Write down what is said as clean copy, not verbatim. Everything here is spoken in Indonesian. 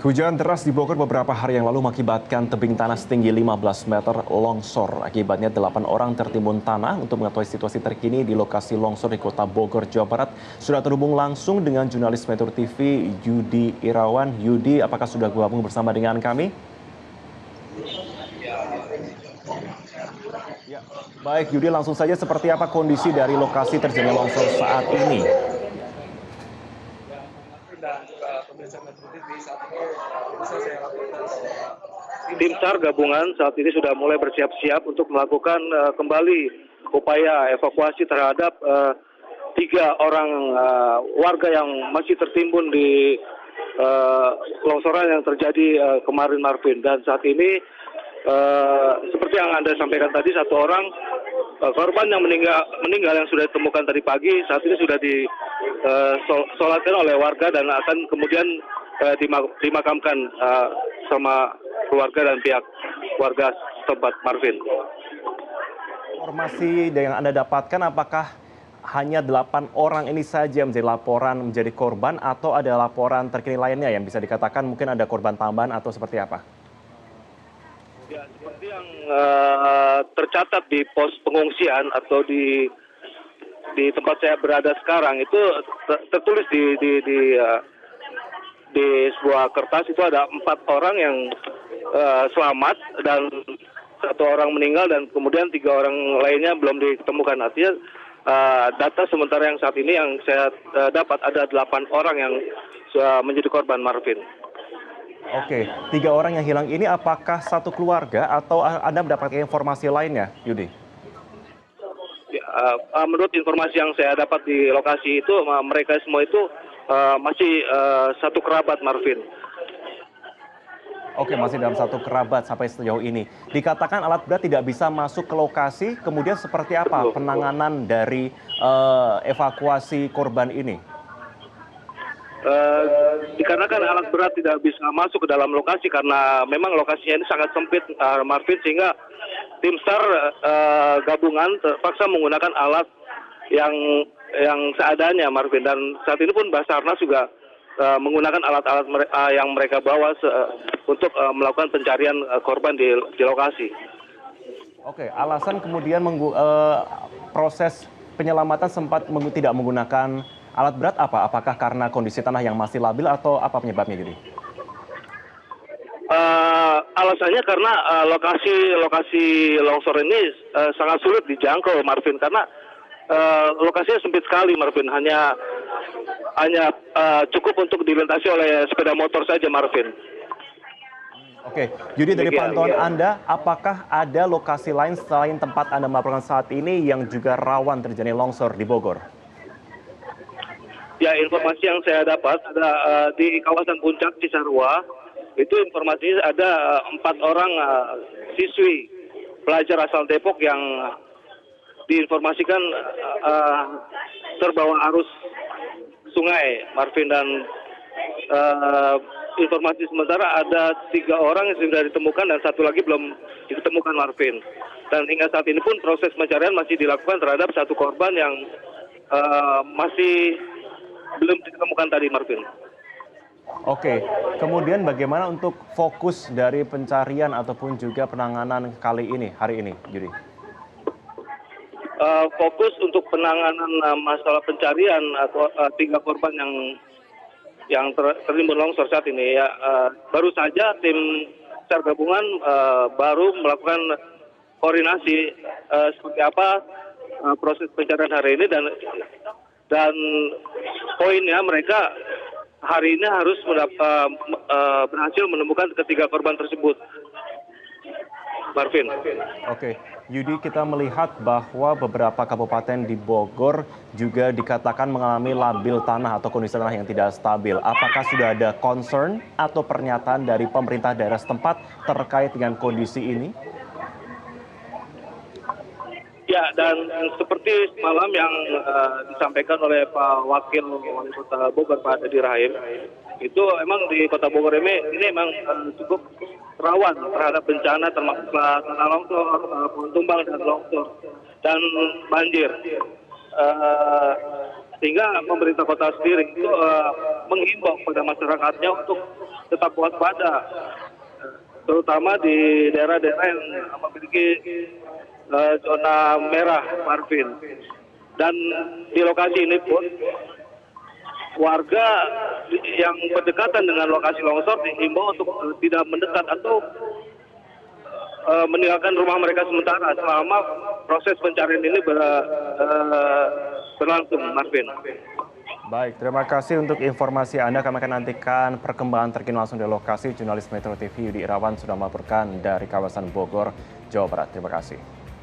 Hujan deras di Bogor beberapa hari yang lalu mengakibatkan tebing tanah setinggi 15 meter longsor. Akibatnya 8 orang tertimbun tanah. Untuk mengetahui situasi terkini di lokasi longsor di Kota Bogor, Jawa Barat, sudah terhubung langsung dengan jurnalis Metro TV Yudi Irawan. Yudi, apakah sudah bergabung bersama dengan kami? Ya, baik Yudi, langsung saja seperti apa kondisi dari lokasi terjadinya longsor saat ini? Dan juga pemirsa Metro TV saat ini bisa saya laporkan bahwa Tim SAR gabungan saat ini sudah mulai bersiap-siap untuk melakukan kembali upaya evakuasi terhadap 3 orang warga yang masih tertimbun di longsoran yang terjadi kemarin, Marvin. Dan saat ini seperti yang Anda sampaikan tadi, 1 orang korban yang meninggal yang sudah ditemukan tadi pagi saat ini sudah disolatkan oleh warga dan akan kemudian dimakamkan sama keluarga dan pihak warga setempat, Marvin. Informasi yang Anda dapatkan, apakah hanya 8 orang ini saja menjadi laporan menjadi korban atau ada laporan terkini lainnya yang bisa dikatakan mungkin ada korban tambahan atau seperti apa? Ya, seperti yang tercatat di pos pengungsian atau di tempat saya berada sekarang itu tertulis di sebuah kertas itu ada 4 orang yang selamat dan 1 orang meninggal dan kemudian 3 orang lainnya belum ditemukan. Artinya data sementara yang saat ini yang saya dapat ada 8 orang yang menjadi korban, Marvin. Oke, 3 orang yang hilang ini apakah satu keluarga atau Anda mendapatkan informasi lainnya, Yudi? Ya, menurut informasi yang saya dapat di lokasi itu, mereka semua itu masih satu kerabat, Marvin. Oke, masih dalam satu kerabat sampai sejauh ini. Dikatakan alat berat tidak bisa masuk ke lokasi, kemudian seperti apa penanganan dari evakuasi korban ini? Dikarenakan alat berat tidak bisa masuk ke dalam lokasi karena memang lokasinya ini sangat sempit, Marvin, sehingga tim SAR gabungan terpaksa menggunakan alat yang seadanya, Marvin. Dan saat ini pun Basarnas juga menggunakan alat-alat yang mereka bawa untuk melakukan pencarian korban di lokasi. Oke, alasan kemudian proses penyelamatan sempat tidak menggunakan alat berat apa? Apakah karena kondisi tanah yang masih labil atau apa penyebabnya, Yudi? Alasannya karena lokasi longsor ini sangat sulit dijangkau, Marvin, karena lokasinya sempit sekali, Marvin. Hanya cukup untuk dilintasi oleh sepeda motor saja, Marvin. Oke, Yudi, dari pantauan Anda, apakah ada lokasi lain selain tempat Anda melaporkan saat ini yang juga rawan terjadi longsor di Bogor? Ya, informasi yang saya dapat ada di kawasan Puncak Cisarua, itu informasinya ada 4 orang siswi pelajar asal Depok yang diinformasikan terbawa arus sungai, Marvin. Dan informasi sementara ada 3 orang yang sudah ditemukan dan 1 lagi belum ditemukan, Marvin. Dan hingga saat ini pun proses pencarian masih dilakukan terhadap 1 korban yang masih belum ditemukan tadi, Marvin. Oke, kemudian bagaimana untuk fokus dari pencarian ataupun juga penanganan kali ini, hari ini, Yudi? Fokus untuk penanganan masalah pencarian atau 3 korban yang tertimbun longsor saat ini, ya baru saja tim SAR gabungan baru melakukan koordinasi seperti apa proses pencarian hari ini dan poinnya mereka hari ini harus berhasil menemukan ketiga korban tersebut, Marvin. Oke, Yudi, kita melihat bahwa beberapa kabupaten di Bogor juga dikatakan mengalami labil tanah atau kondisi tanah yang tidak stabil. Apakah sudah ada concern atau pernyataan dari pemerintah daerah setempat terkait dengan kondisi ini? Ya, dan seperti semalam yang disampaikan oleh Pak Wakil Wali Kota Bogor, Pak Dadi Rahim, itu emang di Kota Bogor ini memang cukup rawan terhadap bencana termasuk tanah longsor, pohon tumbang dan longsor dan banjir. Sehingga pemerintah kota sendiri itu menghimbau kepada masyarakatnya untuk tetap waspada, terutama di daerah-daerah yang memiliki zona merah, Marvin. Dan di lokasi ini pun warga yang berdekatan dengan lokasi longsor dihimbau untuk tidak mendekat atau meninggalkan rumah mereka sementara selama proses pencarian ini berlangsung, Marvin. Baik, terima kasih untuk informasi Anda. Kami akan nantikan perkembangan terkini langsung dari lokasi. Jurnalis Metro TV Yudi Irawan sudah melaporkan dari kawasan Bogor, Jawa Barat. Terima kasih.